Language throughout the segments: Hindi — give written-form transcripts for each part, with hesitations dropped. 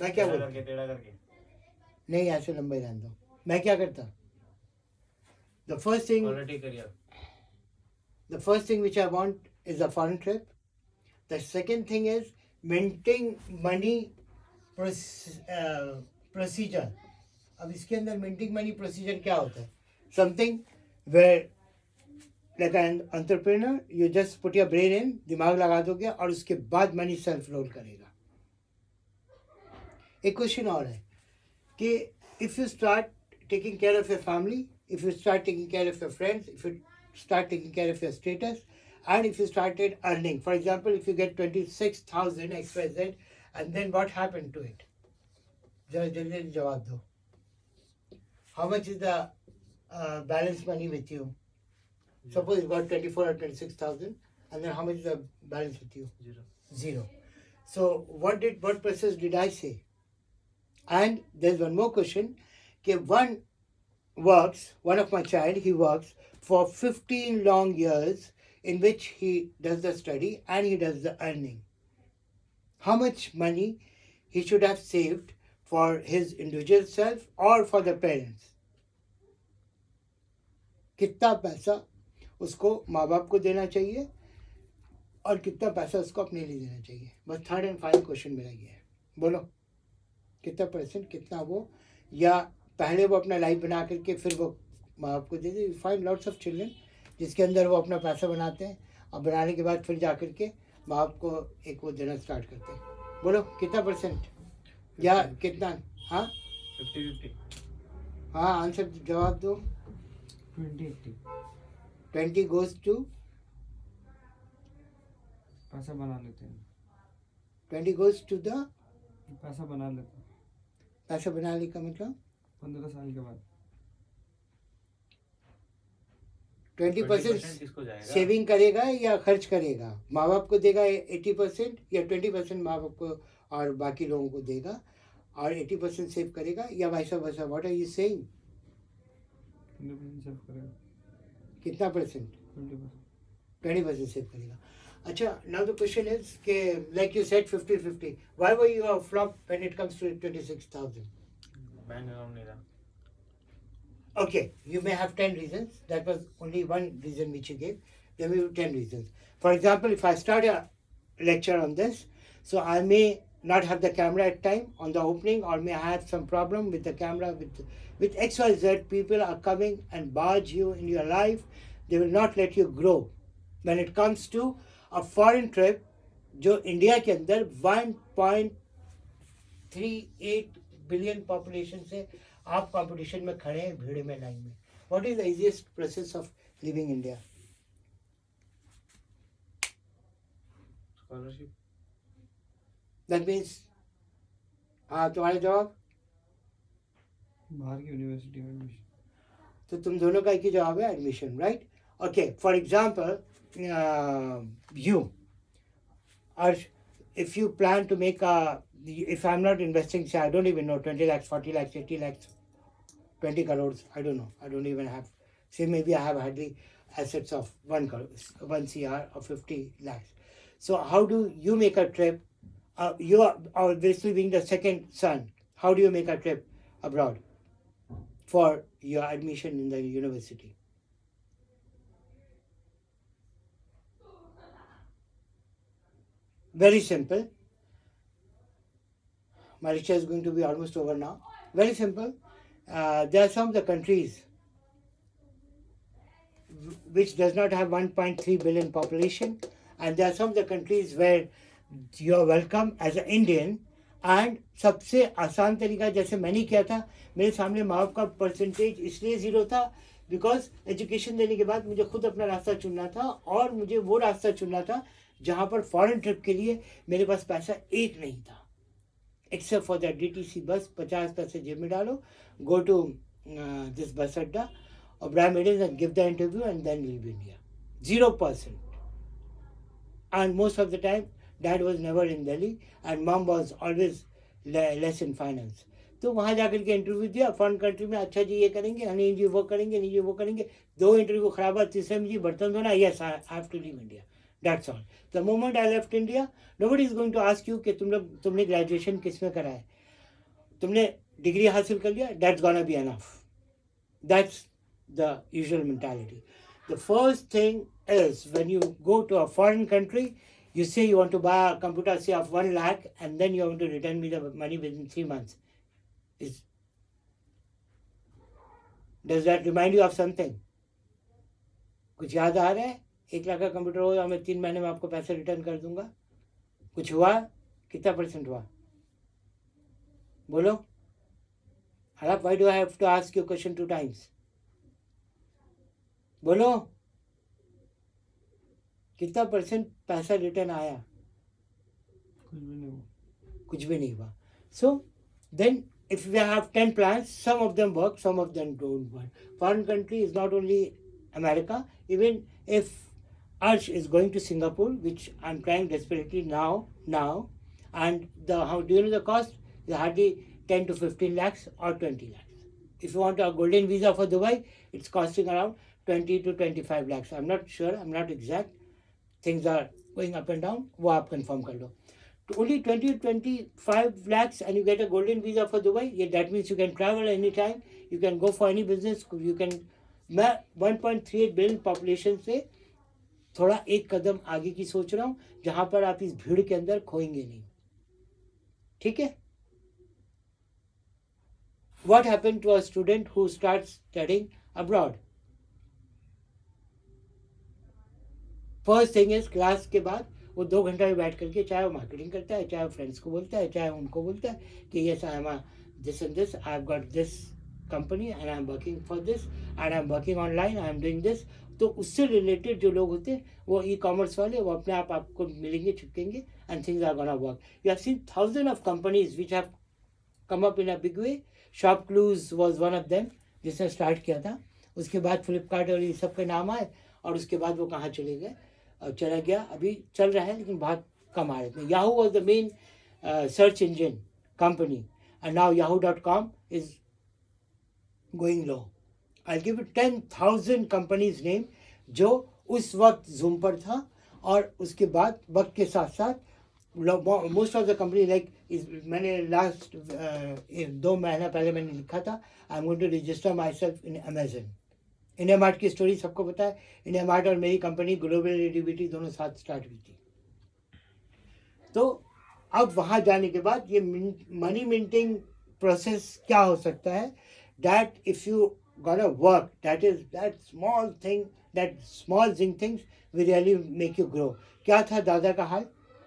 मैं क्या टेढ़ा बोलता करके टेढ़ा करके नहीं ऐसे लंबे रहने दो मैं क्या करता the first thing quality career the first thing which I want is a foreign trip. The second thing is minting money procedure. अब इसके अंदर minting money procedure क्या होता है? Something where like an entrepreneur you just put your brain in, दिमाग लगा दोगे और उसके बाद money self roll करेगा. एक क्वेश्चन और है कि if you start taking care of your family, if you start taking care of your friends, if you start taking care of your status, and if you started earning, for example, if you get 26,000 XYZ, and then what happened to it? जरा जल्दी जवाब दो. How much is the balance money with you? Suppose you got 24 or 26,000, and then how much is the balance with you? Zero. So what process did I say? And there's one more question. Okay, one of my child, he works for 15 long years in which he does the study and he does the earning. How much money he should have saved for his individual self or for the parents? कितना पैसा उसको माँ बाप को देना चाहिए और कितना पैसा उसको अपने लिए देना चाहिए? बस थर्ड एंड फाइनल क्वेश्चन मेरा ये है. बोलो कितना परसेंट कितना वो या पहले वो अपना लाइफ बना करके फिर वो माँ बाप को दे दे. फाइंड लॉट्स ऑफ चिल्ड्रन जिसके अंदर वो अपना पैसा बनाते हैं और बनाने के बाद फिर जा कर के माँ बाप को एक वो देना स्टार्ट करते हैं. बोलो कितना परसेंट या कितना? हाँ 50-50 हाँ आंसर जवाब दो. 20 goes to पैसा बना लेते हैं 20 goes to the पैसा बना लेते हैं पैसा बनाने का मतलब 15 साल के बाद 20% किसको जाएगा सेविंग करेगा या खर्च करेगा? माँ बाप को देगा 80% या 20% माँ बाप को और बाकी लोगों को देगा और 80% सेव करेगा या वैसा वैसा? What are you saying? 20% save करेगा कितना परसेंट? 20% 20% सेव करेगा. अच्छा, नाउ द क्वेश्चन इज के like you said 50-50. Why were you flop when it comes to 26,000? Bank account नहीं था. Okay, you may have 10 reasons. That was only one reason which you gave. There will be 10 reasons. For example, if I start a lecture on this, so I may not have the camera at time on the opening, or may have some problem with the camera with XYZ. People are coming and barge you in your life. They will not let you grow. When it comes to a foreign trip, जो इंडिया के अंदर 1.38 बिलियन पॉपुलेशन से आप कंपटीशन में खड़े हैं भीड़ में लाइन में. What is the easiest process of living India? Scholarship. That means हाँ तुम्हारा जवाब? बाहर की यूनिवर्सिटी में एडमिशन. तो तुम दोनों का एक ही जवाब है, admission, right? Okay, for example you or if you plan to make if I'm not investing, say I don't even know, 20 lakhs, 40 lakhs, 80 lakhs, 20 crores, I don't know, I don't even have, say maybe I have hardly assets of 1 crore, 1 CR or 50 lakhs. So how do you make a trip? You are obviously being the second son. How do you make a trip abroad for your admission in the university? Very simple. My lecture is going to be almost over now. Very simple. There are some of the countries which does not have 1.3 billion population, and there are some of the countries where you are welcome as an Indian. And सबसे आसान तरीका जैसे मैंने किया था, मेरे सामने माँ बाप का परसेंटेज इसलिए ज़ीरो था बिकॉज एजुकेशन देने के बाद मुझे खुद अपना रास्ता चुनना था और मुझे वो रास्ता चुनना था जहाँ पर फॉरेन ट्रिप के लिए मेरे पास पैसा एक नहीं था, एक्सेप्ट फॉर द DTC बस. 50 पैसे जेब में डालो, गो टू दिस बस अड्डा, Abraham Adams, and give the interview and then leave India. 0%. And most of the time, dad was never in Delhi and mom was always less in finance. तो वहाँ जाकर के इंटरव्यू दिया फॉरेन कंट्री में. अच्छा जी ये करेंगे, नहीं जी वो करेंगे, नहीं जी वो करेंगे. 2 इंटरव्यू खराब हुआ, तीसरे में जी बर्तन धोना. Yes, I have to leave India. That's all. The moment I left India, nobody is going to ask you कि तुमने ग्रेजुएशन किस में करा है. तुमने डिग्री हासिल कर लिया, that's gonna be enough. That's the usual mentality. The first thing is when you go to a foreign country, you say you want to buy a computer, say of 1 lakh, and then you want to return me the money within 3 months. Does that remind you of something? कुछ याद आ रहा है? 1 लाख का कंप्यूटर हो, मैं 3 महीने में आपको पैसे रिटर्न कर दूंगा. कुछ हुआ? कितना % हुआ? बोलो. Harap, why do I have to ask you a question 2 times? बोलो. कितना % पैसा रिटर्न आया? कुछ भी नहीं हुआ. So then if we have 10 plans, some of them work, some of them don't work. Foreign country is not only America. Even if Arch is going to Singapore, which I'm trying desperately now, and how do you know the cost? It's hardly 10 to 15 lakhs or 20 lakhs. If you want a golden visa for Dubai, it's costing around 20 to 25 lakhs. I'm not sure, I'm not exact. Things are going up and down. वो आप confirm कर लो. Only 20 to 25 lakhs and you get a golden visa for Dubai. Yeah, that means you can travel anytime. You can go for any business. You can. मैं 1.38 बिलियन पॉपुलेशन से थोड़ा एक कदम आगे की सोच रहा हूँ, जहाँ पर आप इस भीड़ के अंदर खोएंगे नहीं. ठीक है? What happened to a student who starts studying abroad? First thing is class के बाद वो 2 घंटा में बैठ करके चाहे वो मार्केटिंग करता है, चाहे वो फ्रेंड्स को बोलता है, चाहे उनको बोलता है कि yes, I am this and this, I have got this company and I am working for this and I am working online, I am doing this. तो उससे रिलेटेड जो लोग होते हैं वो ई-कॉमर्स वाले, वो अपने आप आपको मिलेंगे, चिपकेंगे and things are gonna work. You have seen thousands of companies which have come up in a big way. Shopclues was one of them जिसने स्टार्ट किया था. उसके बाद फ्लिपकार्ट और ये सब के नाम आए और उसके बाद वो कहाँ चले गए, चला गया. अभी चल रहा है लेकिन बहुत कम आ रहे थे. Yahoo was the main search engine company and now yahoo.com is going low. I'll give you 10,000 companies name जो उस वक्त Zoom पर था और उसके बाद वक्त के साथ साथ most of the company like मैंने लास्ट 2 महीना पहले मैंने लिखा था I am going to register myself in Amazon. India mart की स्टोरी सबको पता है. इंडिया मार्ट और मेरी कंपनी ग्लोबल रेडिबिलिटी दोनों साथ स्टार्ट हुई थी. तो अब वहाँ जाने के बाद ये मनी मिंटिंग प्रोसेस क्या हो सकता है, that if you gonna work, that is that small things will really make you grow. क्या था दादा का हाल?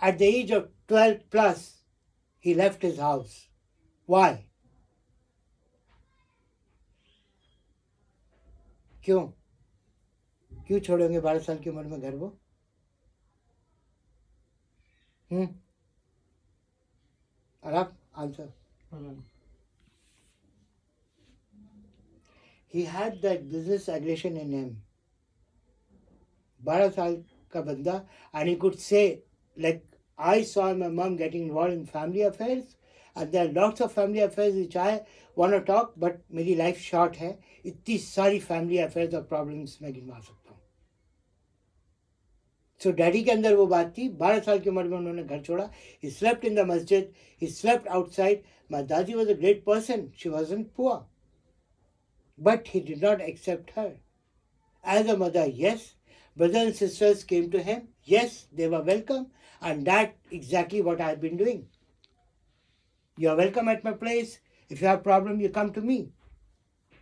At the age of 12 plus, he left his house. Why? क्यों छोड़ेंगे 12 साल की उम्र में घर वो? और आप answer. He had that business aggression in him. 12 साल का बंदा, and he could say, like, I saw my mom getting involved in family affairs, and there are lots of family affairs which I want to talk, but मेरी life short है. इतनी सारी family affairs और problems मैं गिनवा सकता हूँ. So डैडी के अंदर वो बात थी. 12 साल की उम्र में उन्होंने घर छोड़ा. He slept in the masjid. He slept outside. My Daji was a great person. She wasn't poor. But he did not accept her. As a mother, yes. Brothers and sisters came to him. Yes, they were welcome. And that's exactly what I've been doing. You are welcome at my place. If you have problem, you come to me.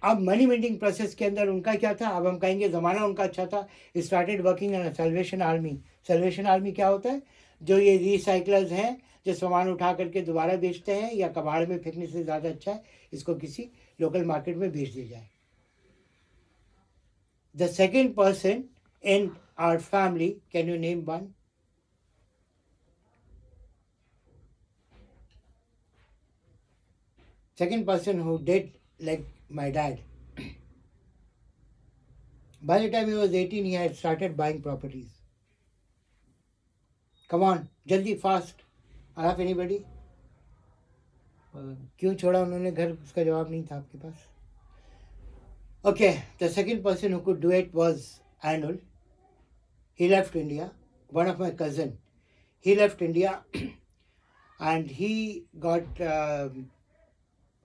अब मनी मेंटिंग प्रोसेस के अंदर उनका क्या था, अब हम कहेंगे ज़माना उनका अच्छा था. Started working in salvation army. Salvation army क्या होता है? जो ये रिसाइकलर्स हैं जो सामान उठा करके दोबारा बेचते हैं या कबाड़ में फेंकने से ज़्यादा अच्छा है इसको किसी लोकल मार्केट में बेच दिया जाए. The second person in our family, can you name one? Second person who did like my dad. By the time he was 18, he had started buying properties. Come on, jaldi, fast. Araf, anybody? क्यों छोड़ा उन्होंने घर? उसका जवाब नहीं था आपके पास. Okay, the second person who could do it was Anul. He left India. One of my cousin. He left India and he got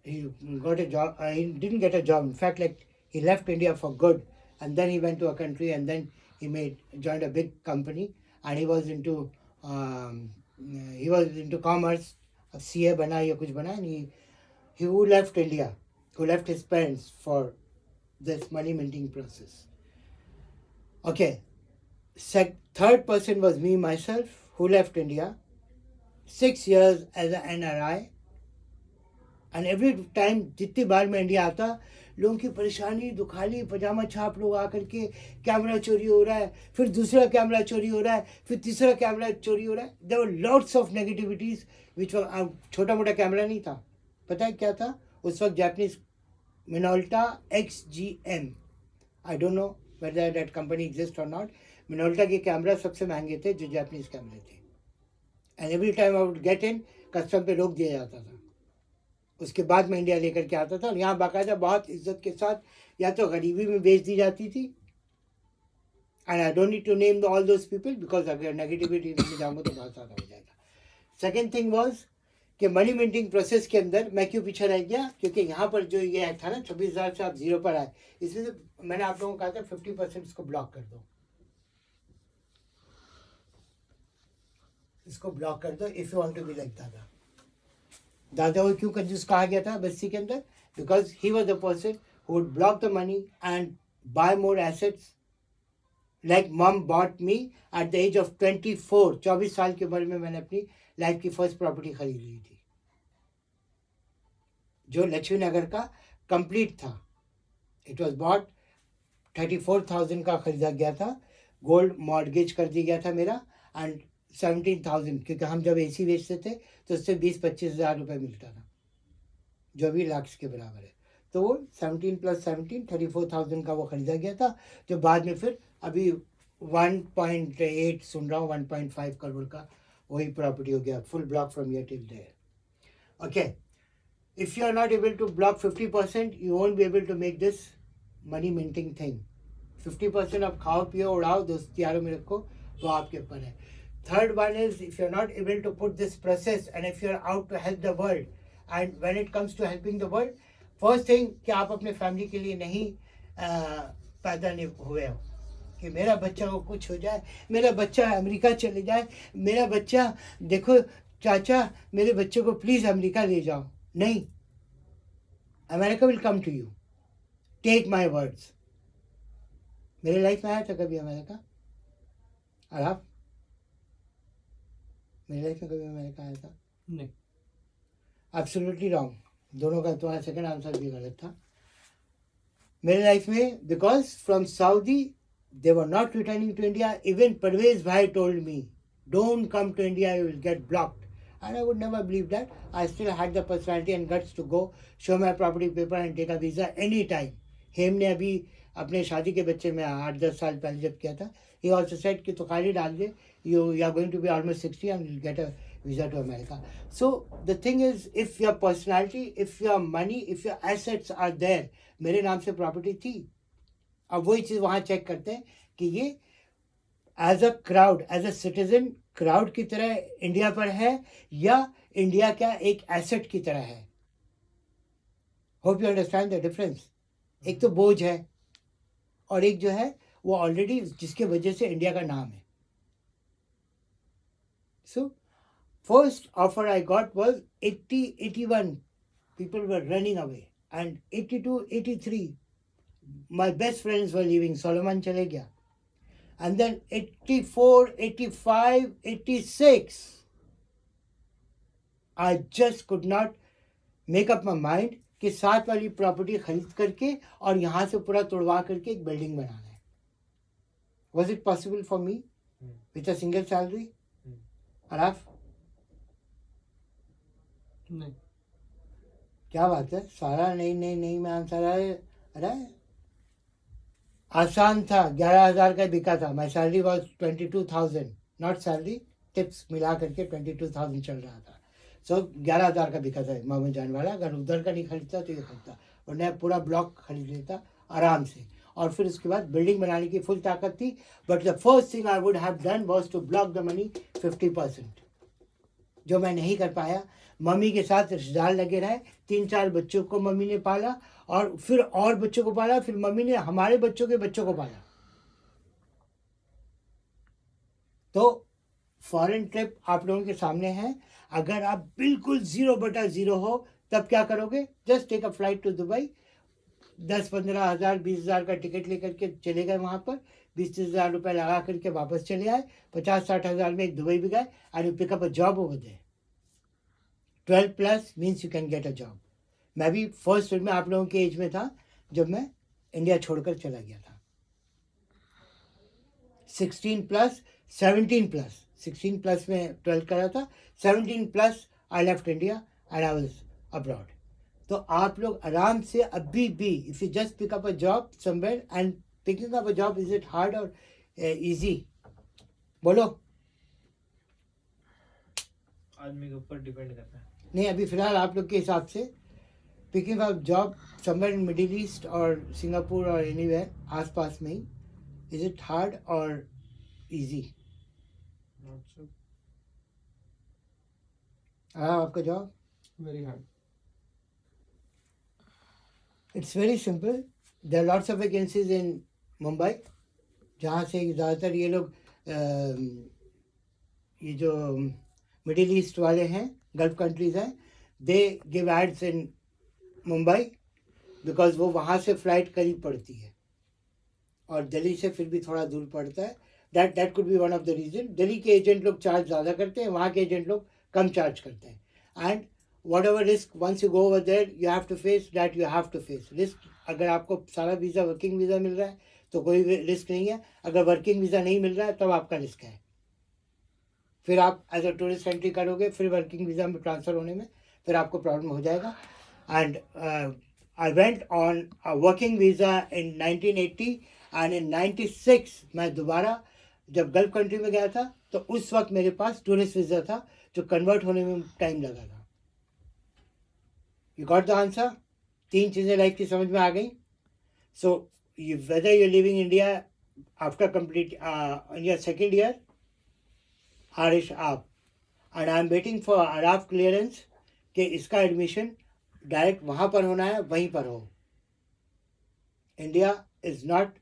he got a job. He didn't get a job. In fact, like he left India for good, and then he went to a country, and then he joined a big company, and he was into commerce, CA bana ya kuch bana, and he who left India, who left his parents for this money minting process. Okay, third person was me myself, who left India, 6 years as an NRI. And every time जितनी बार मैं इंडिया आता, लोगों की परेशानी, दुखाली, पजामा छाप लोग आकर के कैमरा चोरी हो रहा है, फिर दूसरा कैमरा चोरी हो रहा है, फिर तीसरा कैमरा चोरी हो रहा है. There were lots of negativities which were, छोटा मोटा कैमरा नहीं था. पता है क्या था उस वक्त? Japanese Minolta XGM. I don't know whether that company exist और नॉट. मिनोल्टा के कैमरा सबसे महंगे थे जो जापानीज कैमरे थे. And every time I would get in, custom पे रोक दिया जाता था. उसके बाद मैं इंडिया लेकर के आता था, और यहाँ बाकायदा बहुत इज्जत के साथ, या तो गरीबी में बेच दी जाती थी. And I don't need to name all those people, because अगर नेगेटिविटी में जाऊँगा तो बहुत ज़्यादा हो जाएगा. सेकेंड थिंग वॉज कि मनी मिंटिंग प्रोसेस के अंदर मैं क्यों पीछे रह गया, क्योंकि यहाँ पर जो ये था ना 26,000 से आप जीरो पर आए, इसमें से मैंने आप लोगों को कहा था 50% इसको ब्लॉक कर दो, इसको ब्लॉक कर दो if you want to be like दादा. दादा को क्यों कंजूस कहा गया था बस्ती के अंदर? Because he was the person who would block the money and buy more assets. Like mum bought me at the age of 24. 24 साल की उम्र में मैंने अपनी लाइफ की फर्स्ट प्रॉपर्टी खरीद ली थी, जो लक्ष्मी नगर का कंप्लीट था. इट वॉज बॉट 34,000 का खरीदा गया था. गोल्ड मॉर्गेज कर दिया गया था मेरा, एंड 17,000, क्योंकि हम जब AC बेचते थे तो उससे 20-25 हज़ार रुपये मिलता था, जो भी लाख के बराबर है. तो वो 17 + 17 34,000 का वो ख़रीदा गया था, जो बाद में फिर अभी 1.8 सुन रहा हूँ, 1.5 करोड़ का वही प्रॉपर्टी हो गया, full block from here till there. Okay, if you are not able to block 50%, you won't be able to make this money minting thing. 50% आप खाओ पियो उड़ाओ, दोस्त यारों में रखो, वो आपके ऊपर है. Third one is, if you're not able to put this process, and if you're out to help the world, and when it comes to helping the world, first thing कि आप अपने फैमिली के लिए नहीं पैदा नहीं हुए हो कि मेरा बच्चा को कुछ हो जाए, मेरा बच्चा अमेरिका चले जाए, मेरा बच्चा, देखो चाचा मेरे बच्चे को प्लीज़ अमेरिका ले जाओ. नहीं, America will come to you, take my words. मेरे लाइफ में आया था कभी अमेरिका? और आप? मेरी लाइफ में कभी अमेरिका आया था? नहीं. Absolutely wrong. दोनों का तुम्हारा सेकंड आंसर भी गलत था. मेरे लाइफ में, because from Saudi they were not returning to India. Even Parvez bhai told me, don't come to India, you will get blocked. And I would never believe that. I still had the personality and guts to go, show my property paper and take a visa any time. Hem ने अभी अपने शादी के बच्चे में 8-10 साल पहले जब किया था, he also said कि तो खाली डाल दे, you are going to be almost 60 and you'll get a visa to America. So the thing is, if your personality, if your money, if your assets are there, मेरे नाम से प्रॉपर्टी थी. अब वही चीज़ वहाँ चेक करते हैं कि ये as a crowd, as a citizen crowd की तरह इंडिया पर है, या इंडिया का एक एसेट की तरह है. Hope you understand the difference. एक तो बोझ है, और एक जो है वो ऑलरेडी जिसके वजह से इंडिया का नाम है. So first offer I got was 81 people were running away, and 82-83 my best friends were living. Solomon चले गया, and then 84-85-86 I just could not make up my mind कि 7 वाली प्रॉपर्टी खरीद करके और यहाँ से पूरा तोड़वा करके एक बिल्डिंग बनाना है. Was it possible for me with a single salary? और आप? नहीं. क्या बात है, सारा नहीं में आंसर आए. अरे आसान था. 11,000 का बिका था. My salary was 22,000, not salary, tips मिला करके 22,000 चल रहा था. सो 11,000 का बिका था मामू जान वाला. अगर उधर का नहीं खरीदता तो ये खरीदता, और नया पूरा ब्लॉक खरीद लेता आराम से. और फिर उसके बाद बिल्डिंग बनाने की फुल ताकत थी. But the first thing I would have done was to block the money 50%, जो मैं नहीं कर पाया. मम्मी के साथ रिश्तेदार लगे रहे, 3-4 बच्चों को मम्मी ने पाला और फिर और बच्चों को पाला, फिर मम्मी ने हमारे बच्चों के बच्चों को पाला। तो फॉरेन ट्रिप आप लोगों के सामने है। अगर आप बिल्कुल 0/0 हो तब क्या करोगे? Just take a flight to Dubai, 10-15 हज़ार 20 हज़ार का टिकट लेकर के चले गए, वहाँ पर 20-30 हज़ार रुपये लगा करके वापस चले आए, 50-60 हज़ार में एक दुबई भी गए and you pick up a job over there. 12+ means you can get a job. मैं भी फर्स्ट में आप लोगों के एज में था जब मैं इंडिया छोड़कर चला गया था। 16+, 17+, 16+ में 12 करा था, 17+ I left India and I was abroad. तो आप लोग आराम से अभी भी, if you just pick up a job somewhere, and picking up a job, is it hard और इजी? बोलो। आदमी के ऊपर डिपेंड करता है। नहीं, अभी फिलहाल आप लोग के हिसाब से picking up job somewhere in middle east और सिंगापुर और एनीवेयर आसपास में ही, इज इट हार्ड और इजी? Not so आपका job? very hard. It's very simple. There are lots of vacancies in Mumbai, जहाँ से ज़्यादातर ये लोग ये जो मिडिल ईस्ट वाले हैं, गल्फ कंट्रीज़ हैं, they give ads in Mumbai because वो वहाँ से फ़्लाइट करीब पड़ती है और दिल्ली से फिर भी थोड़ा दूर पड़ता है। That could be one of the reason. Delhi के एजेंट लोग चार्ज ज़्यादा करते हैं, वहाँ के एजेंट लोग कम चार्ज करते हैं। And whatever risk once you go over there you have to face that, you have to face risk. अगर आपको सारा वीज़ा वर्किंग वीज़ा मिल रहा है तो कोई रिस्क नहीं है, अगर वर्किंग वीज़ा नहीं मिल रहा है तब आपका रिस्क है। फिर आप एज अ टूरिस्ट एंट्री करोगे, फिर वर्किंग वीज़ा में ट्रांसफ़र होने में फिर आपको प्रॉब्लम हो जाएगा। And I went on a working visa in 1980 and in 96 मैं दोबारा जब गल्फ कंट्री में गया था तो उस वक्त मेरे पास टूरिस्ट वीज़ा था जो कन्वर्ट होने में टाइम लगा था। You got the answer? 3 चीज़ें लाइफ की समझ में आ गई। सो you, whether you're leaving India after complete in your second year, Arish आप, and I'm waiting for Araf clearance कि इसका एडमिशन डायरेक्ट वहाँ पर होना है, वहीं पर हो। India is not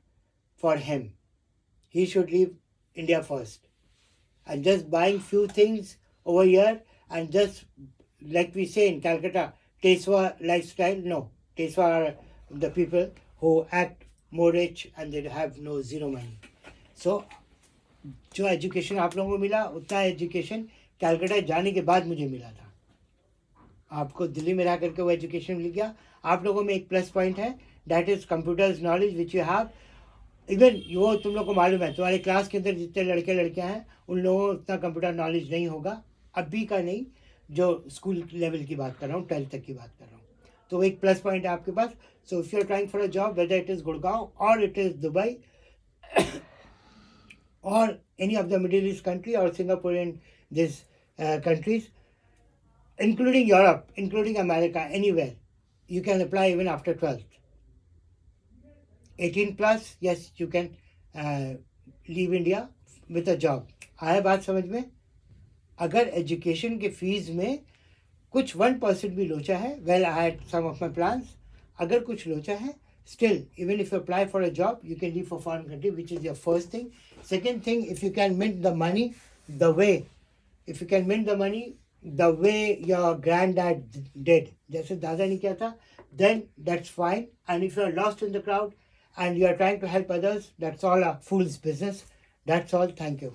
for him. He should leave India first. And just buying few things over here and just like we say in Calcutta, Teswa lifestyle. No, Teswa are the people who act more rich and they have no zero money. So जो एजुकेशन आप लोगों को मिला उतना एजुकेशन कैलकाटा जाने के बाद मुझे मिला था। आपको दिल्ली में रह करके वो एजुकेशन मिल गया। आप लोगों में एक प्लस पॉइंट है, that is computers knowledge which you have. Even वो तुम लोग को मालूम है, तुम्हारे क्लास के अंदर जितने लड़के लड़कियां हैं उन लोगों को उतना कंप्यूटर नॉलेज नहीं होगा, अभी का नहीं, जो स्कूल लेवल की बात कर रहा हूँ, 12th तक की बात कर रहा हूँ। तो एक प्लस पॉइंट है आपके पास। So if you are trying for a job, whether it is Gurgaon और इट इज़ दुबई और any of the Middle East country or Singapore in these countries, including Europe, including America, anywhere, you can apply even after 12th. 18+, yes, you can leave India with a job. आया बात समझ में? अगर एजुकेशन के फीस में कुछ 1% भी लोचा है, well, I had some of my plans. अगर कुछ लोचा है, still, even if you apply for a job, you can leave for foreign country, which is your first thing. Second thing, if you can mint the money the way your granddad did, जैसे दादा ने किया था, then that's fine. And if you are lost in the crowd and you are trying to help others, that's all a fool's business. That's all. Thank you.